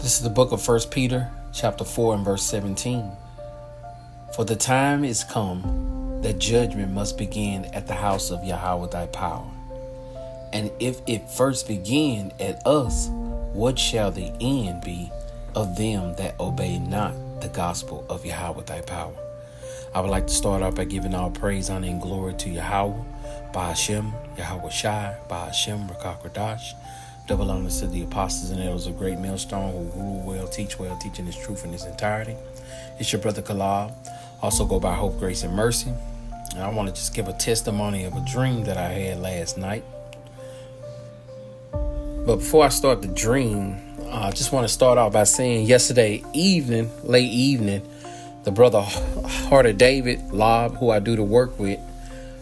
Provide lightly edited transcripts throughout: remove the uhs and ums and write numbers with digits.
This is the book of 1 Peter, chapter 4 and verse 17. For the time is come that judgment must begin at the house of Yahweh thy power. And if it first begin at us, what shall the end be of them that obey not the gospel of Yahweh thy power? I would like to start off by giving all praise, honor, and glory to Yahweh, Ba'ashem, Yahweh Shai, Ba'ashem, Rakakradash. Double honors to the apostles and elders of Great Millstone who rule well, teaching his truth in its entirety. It's your brother Kalab. Also go by Hope, Grace, and Mercy. And I want to just give a testimony of a dream that I had last night. But before I start the dream, I just want to start off by saying yesterday evening, late evening, the brother Heart of David, Lob, who I do the work with,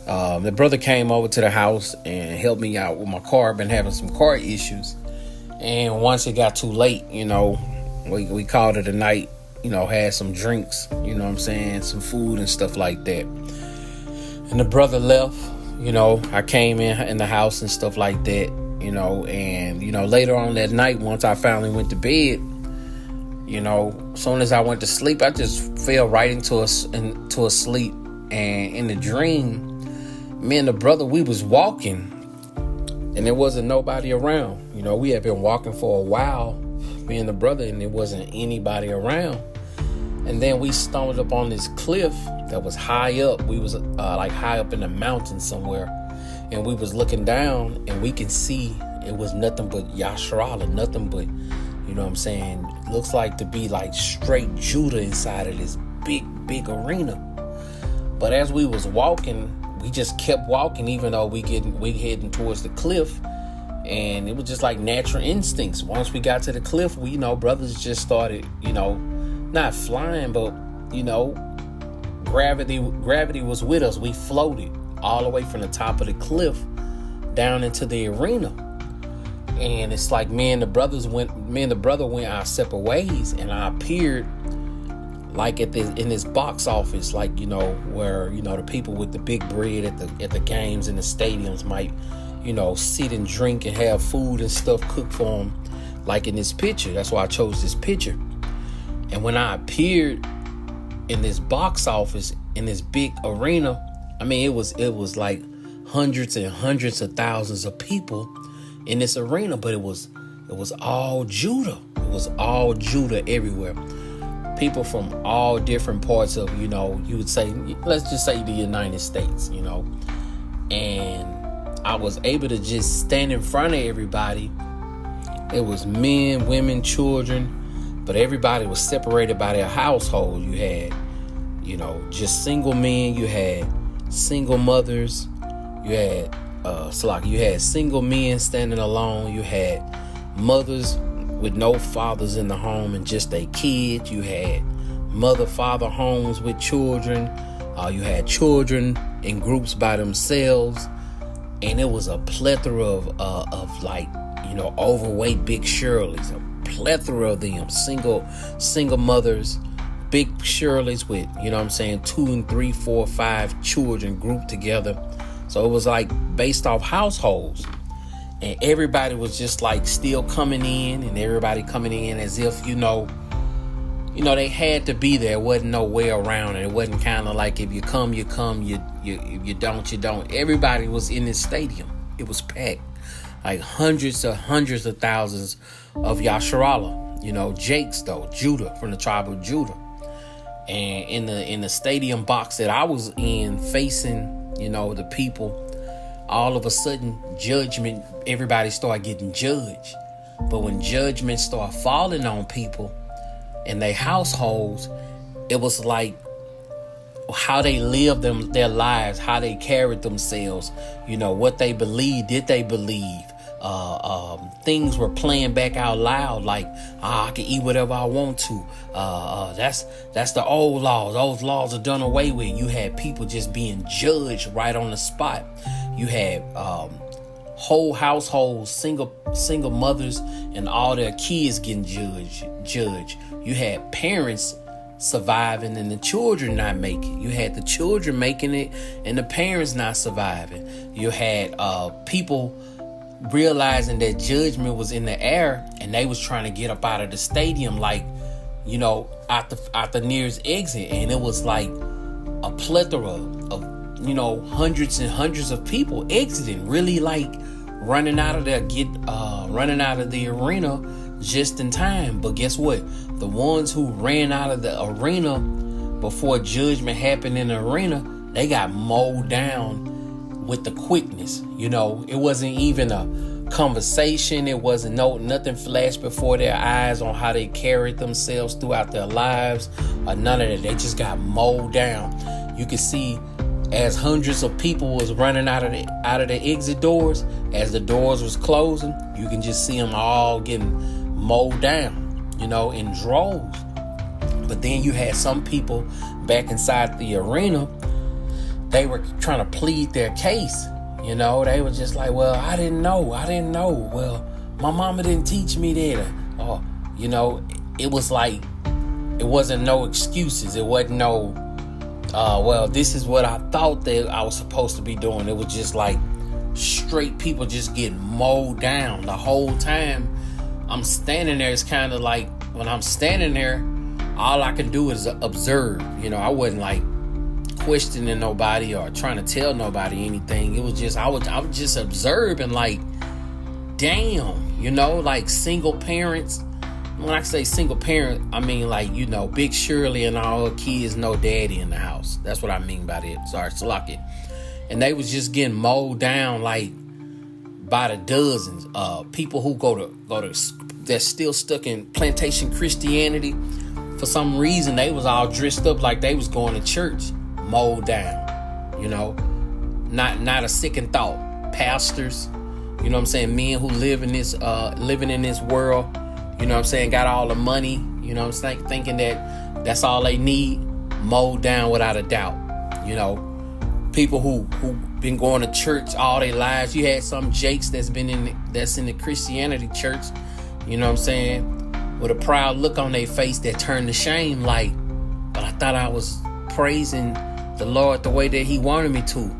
the brother came over to the house and helped me out with my car. I've been having some car issues. And once it got too late, we called it a night, had some drinks, some food and stuff like that. And the brother left, I came in the house and stuff like that, and later on that night, once I finally went to bed, as soon as I went to sleep, I just fell right into a sleep. And in the dream, me and the brother, we was walking and there wasn't nobody around. We had been walking for a while, me and the brother, and there wasn't anybody around. And then we stumbled up on this cliff that was high up. We was high up in the mountain somewhere. And we was looking down and we can see it was nothing but Yasharala, nothing but, looks like to be like straight Judah inside of this big arena. But as we was walking, we just kept walking, even though we heading towards the cliff, and it was just like natural instincts. Once we got to the cliff, brothers just started, not flying, but gravity was with us. We floated all the way from the top of the cliff down into the arena, and it's like me and the brother went our separate ways, and I appeared like in this box office, like, where, the people with the big bread at the games and the stadiums might, sit and drink and have food and stuff cooked for them, like in this picture. That's why I chose this picture. And when I appeared in this box office, in this big arena, it was like hundreds and hundreds of thousands of people in this arena, but it was all Judah. It was all Judah everywhere. People from all different parts of, you would say, let's just say the United States, and I was able to just stand in front of everybody. It was men, women, children, but everybody was separated by their household. You had, just single men, you had single mothers, you had, you had single men standing alone, you had mothers with no fathers in the home and just their kids. You had mother-father homes with children. You had children in groups by themselves. And it was a plethora of overweight big Shirleys. A plethora of them. Single mothers, big Shirleys with, 2 and 3, 4, 5 children grouped together. So it was like based off households. And everybody was just like still coming in, and everybody coming in as if, they had to be there. It wasn't no way around it. It wasn't kind of like if you come, you come, you don't. Everybody was in this stadium. It was packed. Like hundreds of thousands of Yasharala, Jakes though, Judah, from the tribe of Judah. And in the stadium box that I was in, facing, the people, all of a sudden, judgment, everybody started getting judged. But when judgment started falling on people and their households, it was like how they lived their lives, how they carried themselves, what they believed, did they believe? Things were playing back out loud, like, I can eat whatever I want to. That's the old laws. Those laws are done away with. You had people just being judged right on the spot. You had whole households, single mothers, and all their kids getting judged. You had parents surviving and the children not making. You had the children making it and the parents not surviving. You had people realizing that judgment was in the air, and they was trying to get up out of the stadium, like, you know, out the nearest exit. And it was like a plethora of, you know, hundreds and hundreds of people exiting, really like running out of the arena just in time. But guess what? The ones who ran out of the arena before judgment happened in the arena, they got mowed down with the quickness. You know, it wasn't even a conversation. It wasn't nothing flashed before their eyes on how they carried themselves throughout their lives, or none of that. They just got mowed down. You could see as hundreds of people was running out of the exit doors, as the doors was closing, you can just see them all getting mowed down, you know, in droves. But then you had some people back inside the arena. They were trying to plead their case. You know, they were just like, well, I didn't know. Well, my mama didn't teach me that. Or, you know, it was like, it wasn't no excuses. It wasn't no, well, this is what I thought that I was supposed to be doing. It was just like straight people just getting mowed down the whole time. I'm standing there. It's kind of like when I'm standing there, all I can do is observe. You know, I wasn't like questioning nobody or trying to tell nobody anything. It was just I was just observing, like, damn, you know, like single parents. When I say single parent, I mean, like, you know, Big Shirley and all her kids, no daddy in the house. That's what I mean by that. Sorry, Salaki. And they was just getting mowed down like by the dozens. People who go to that's still stuck in plantation Christianity. For some reason, they was all dressed up like they was going to church. Mowed down, you know, not a second thought. Pastors, you know what I'm saying, men who live in this living in this world, you know what I'm saying, got all the money, you know what I'm saying, thinking that that's all they need, mowed down without a doubt. You know, people who been going to church all their lives. You had some jakes that's in the Christianity church, you know what I'm saying, with a proud look on their face that turned to shame, like, but I thought I was praising the Lord the way that he wanted me to.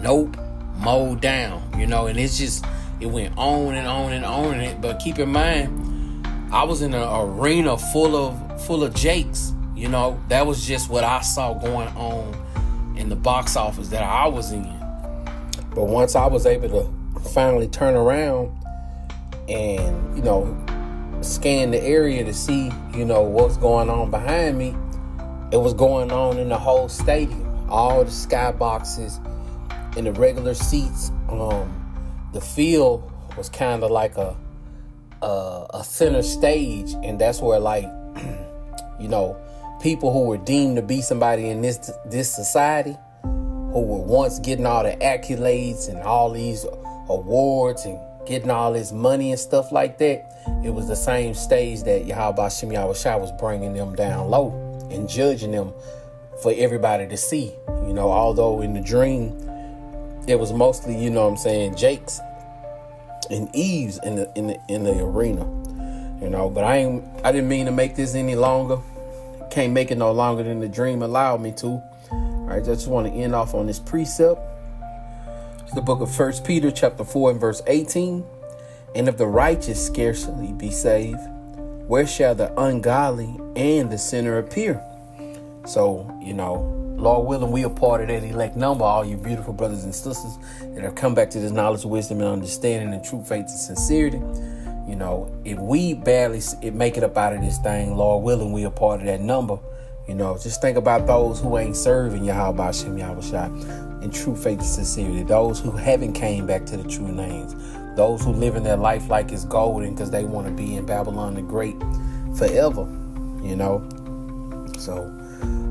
Nope, mowed down, you know. And it's just, it went on and on and on. But keep in mind, I was in an arena full of jakes, you know. That was just what I saw going on in the box office that I was in. But once I was able to finally turn around and, you know, scan the area to see, you know, what's going on behind me, it was going on in the whole stadium. All the skyboxes and the regular seats. The field was kind of like a center stage, and that's where, like, you know, people who were deemed to be somebody in this society, who were once getting all the accolades and all these awards and getting all this money and stuff like that. It was the same stage that Yahweh Shem Yahushua was bringing them down low and judging them for everybody to see. You know, although in the dream it was mostly, you know what I'm saying, Jakes and Eves in the arena. You know, but I didn't mean to make this any longer. Can't make it no longer than the dream allowed me to. All right, I just want to end off on this precept. It's the book of 1 Peter chapter 4 and verse 18. And if the righteous scarcely be saved, where shall the ungodly and the sinner appear? So, you know, Lord willing, we are part of that elect number, all you beautiful brothers and sisters that have come back to this knowledge, wisdom, and understanding, and true faith and sincerity. You know, if we barely make it up out of this thing, Lord willing, we are part of that number. You know, just think about those who ain't serving Yahweh Shem Yahushua in true faith and sincerity. Those who haven't came back to the true names. Those who live in their life like it's golden because they want to be in Babylon the Great forever. You know, so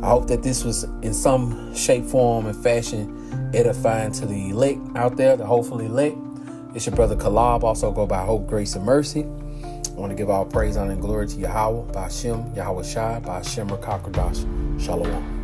I hope that this was in some shape, form, and fashion edifying to the elect out there, the hopefully elect. It's your brother Kalab, also go by Hope, Grace, and Mercy. I want to give all praise, honor, and glory to Yahweh, by Hashem, Yahweh Shai, by Hashem, Rakakradash. Shalom.